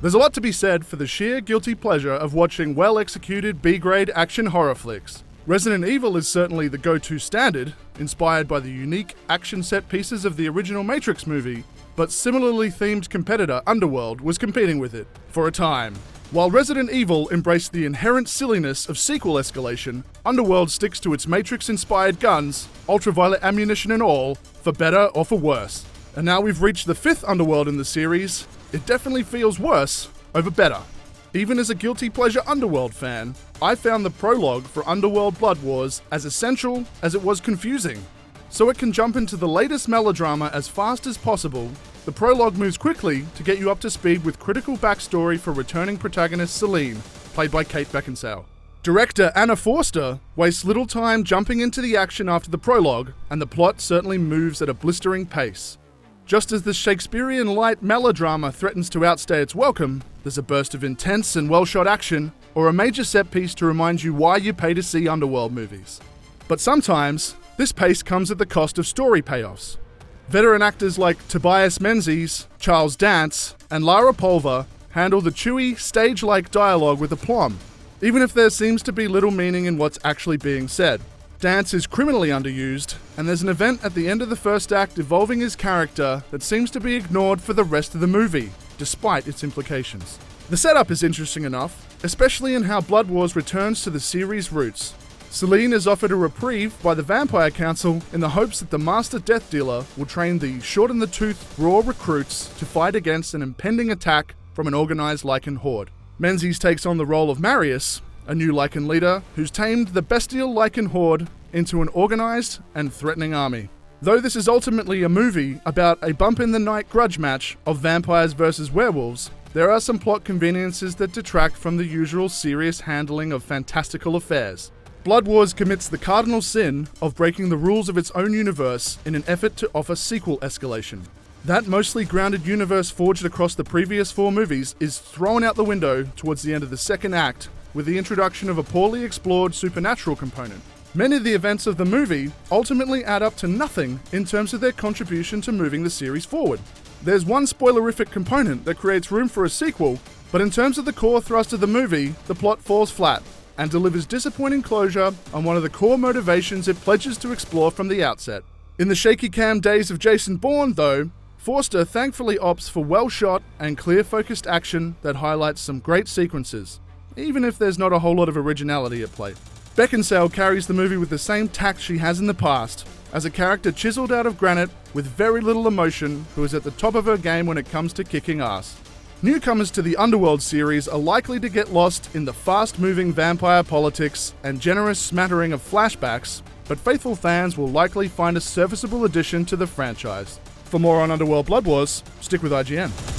There's a lot to be said for the sheer guilty pleasure of watching well-executed B-grade action horror flicks. Resident Evil is certainly the go-to standard, inspired by the unique action set pieces of the original Matrix movie, but similarly themed competitor Underworld was competing with it, for a time. While Resident Evil embraced the inherent silliness of sequel escalation, Underworld sticks to its Matrix-inspired guns, ultraviolet ammunition and all, for better or for worse. And now we've reached the 5th Underworld in the series, it definitely feels worse over better. Even as a guilty pleasure Underworld fan, I found the prologue for Underworld Blood Wars as essential as it was confusing. So it can jump into the latest melodrama as fast as possible, the prologue moves quickly to get you up to speed with critical backstory for returning protagonist Celine, played by Kate Beckinsale. Director Anna Forster wastes little time jumping into the action after the prologue, and the plot certainly moves at a blistering pace. Just as the Shakespearean light melodrama threatens to outstay its welcome, there's a burst of intense and well-shot action, or a major set piece to remind you why you pay to see Underworld movies. But sometimes, this pace comes at the cost of story payoffs. Veteran actors like Tobias Menzies, Charles Dance, and Lara Pulver handle the chewy, stage-like dialogue with aplomb, even if there seems to be little meaning in what's actually being said. Dance is criminally underused, and there's an event at the end of the first act involving his character that seems to be ignored for the rest of the movie, despite its implications. The setup is interesting enough, especially in how Blood Wars returns to the series' roots. Celine is offered a reprieve by the Vampire Council in the hopes that the Master Death Dealer will train the short-in-the-tooth raw recruits to fight against an impending attack from an organized Lycan horde. Menzies takes on the role of Marius, a new Lycan leader who's tamed the bestial Lycan horde into an organized and threatening army. Though this is ultimately a movie about a bump-in-the-night grudge match of vampires versus werewolves, there are some plot conveniences that detract from the usual serious handling of fantastical affairs. Blood Wars commits the cardinal sin of breaking the rules of its own universe in an effort to offer sequel escalation. That mostly grounded universe forged across the previous 4 movies is thrown out the window towards the end of the second act with the introduction of a poorly explored supernatural component. Many of the events of the movie ultimately add up to nothing in terms of their contribution to moving the series forward. There's one spoilerific component that creates room for a sequel, but in terms of the core thrust of the movie, the plot falls flat and delivers disappointing closure on one of the core motivations it pledges to explore from the outset. In the shaky cam days of Jason Bourne, though, Forster thankfully opts for well-shot and clear-focused action that highlights some great sequences, even if there's not a whole lot of originality at play. Beckinsale carries the movie with the same tact she has in the past, as a character chiseled out of granite with very little emotion who is at the top of her game when it comes to kicking ass. Newcomers to the Underworld series are likely to get lost in the fast-moving vampire politics and generous smattering of flashbacks, but faithful fans will likely find a serviceable addition to the franchise. For more on Underworld Blood Wars, stick with IGN.